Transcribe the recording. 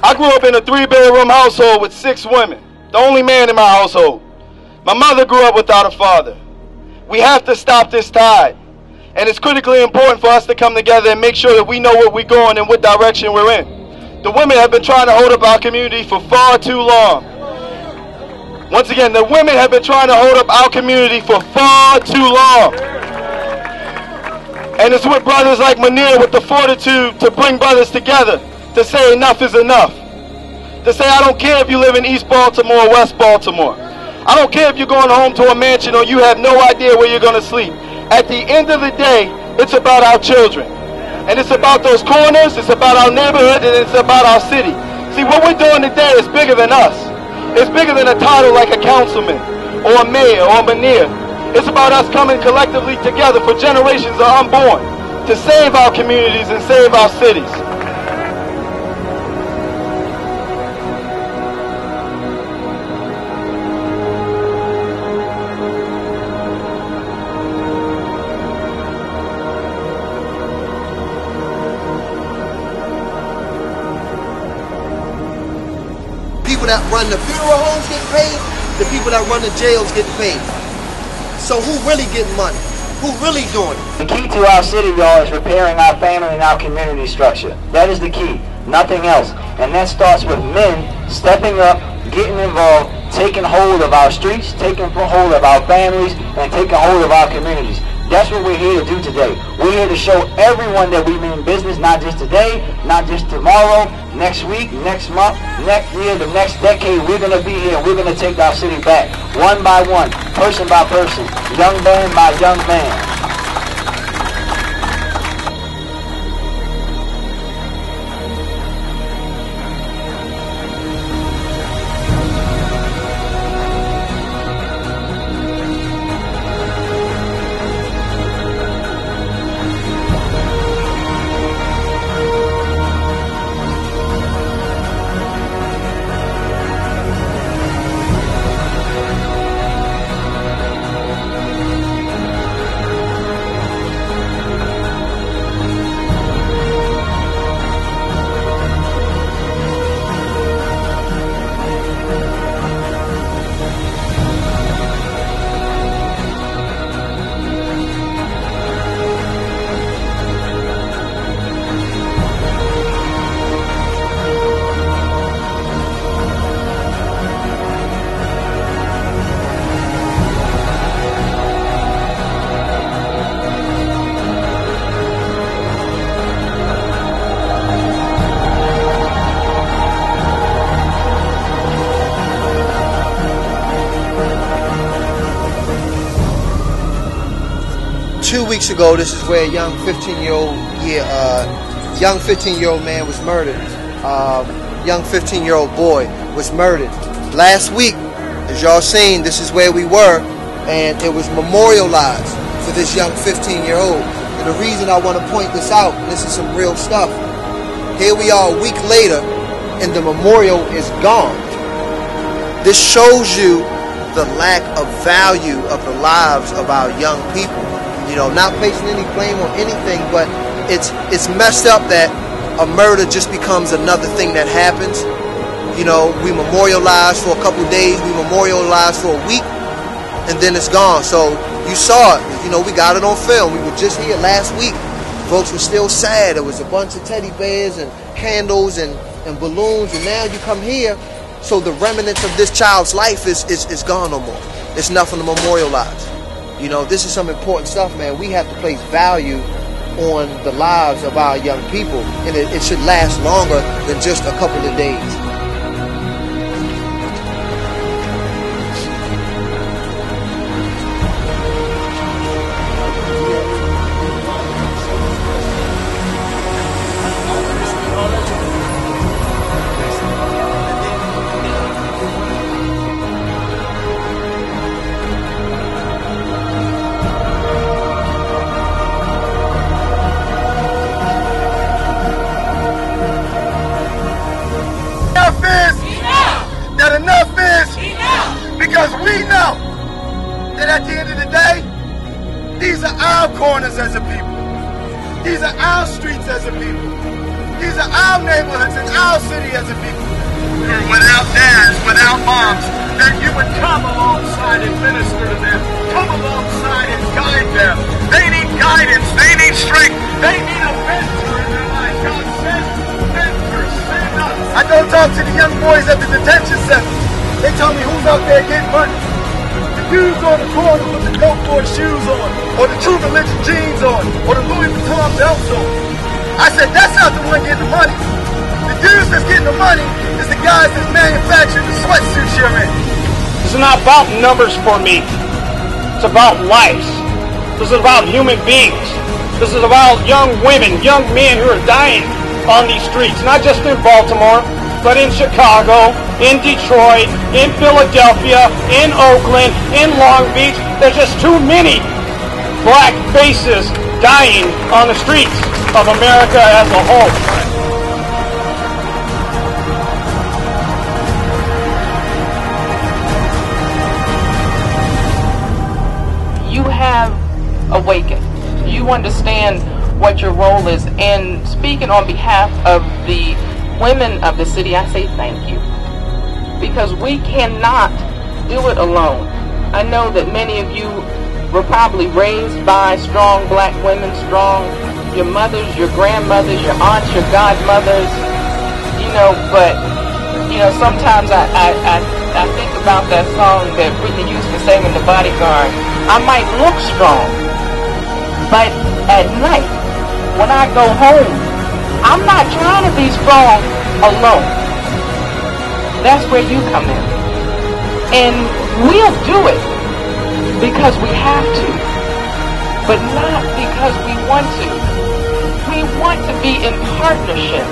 I grew up in a 3-bedroom household with 6 women, the only man in my household. My mother grew up without a father. We have to stop this tide. And it's critically important for us to come together and make sure that we know where we're going and what direction we're in. The women have been trying to hold up our community for far too long. Once again, the women have been trying to hold up our community for far too long. And it's with brothers like Munir with the fortitude to bring brothers together, to say enough is enough. To say I don't care if you live in East Baltimore or West Baltimore. I don't care if you're going home to a mansion or you have no idea where you're going to sleep. At the end of the day, it's about our children. And it's about those corners, it's about our neighborhood, and it's about our city. See, what we're doing today is bigger than us. It's bigger than a title like a councilman or a mayor or a Munir. It's about us coming collectively together for generations of unborn to save our communities and save our cities. People that run the funeral homes get paid, the people that run the jails get paid. So who really getting money? Who really doing it? The key to our city, y'all, is repairing our family and our community structure. That is the key, nothing else. And that starts with men stepping up, getting involved, taking hold of our streets, taking hold of our families, and taking hold of our communities. That's what we're here to do today. We're here to show everyone that we mean business, not just today, not just tomorrow, next week, next month, next year, the next decade. We're going to be here and we're going to take our city back, one by one, person by person, young man by young man. 2 weeks ago, this is where a young 15-year-old man was murdered. Young 15-year-old boy was murdered. Last week, as y'all seen, this is where we were, and it was memorialized for this young 15-year-old. And the reason I want to point this out, and this is some real stuff, here we are a week later, and the memorial is gone. This shows you the lack of value of the lives of our young people. You know, not placing any blame on anything, but it's messed up that a murder just becomes another thing that happens. You know, we memorialize for a couple days, we memorialize for a week, and then it's gone. So you saw it, you know, we got it on film. We were just here last week. Folks were still sad. There was a bunch of teddy bears and candles and balloons, and now you come here, so the remnants of this child's life is gone no more. It's nothing to memorialize. You know, this is some important stuff, man. We have to place value on the lives of our young people, and it should last longer than just a couple of days. Because we know that at the end of the day, these are our corners as a people. These are our streets as a people. These are our neighborhoods in our city as a people. Without dads, without moms, that you would come alongside and minister to them. Come alongside and guide them. They need guidance. They need strength. They need a mentor in their life. God send mentors. Send us. I go talk to the young boys at the detention center. They tell me who's out there getting money. The dudes on the corner with the Coke Boy shoes on, or the True Religion jeans on, or the Louis Vuitton belts on. I said, that's not the one getting the money. The dudes that's getting the money is the guys that's manufacturing the sweatsuits you're in. This is not about numbers for me. It's about lives. This is about human beings. This is about young women, young men who are dying on these streets, not just in Baltimore, but in Chicago, in Detroit, in Philadelphia, in Oakland, in Long Beach. There's just too many black faces dying on the streets of America as a whole. You have awakened. You understand what your role is. And speaking on behalf of the women of the city, I say thank you. Because we cannot do it alone. I know that many of you were probably raised by strong black women, your mothers, your grandmothers, your aunts, your godmothers, but sometimes I think about that song that Whitney Houston sang in The Bodyguard. I might look strong, but at night, when I go home, I'm not trying to be strong alone. That's where you come in. And we'll do it because we have to, but not because we want to. We want to be in partnership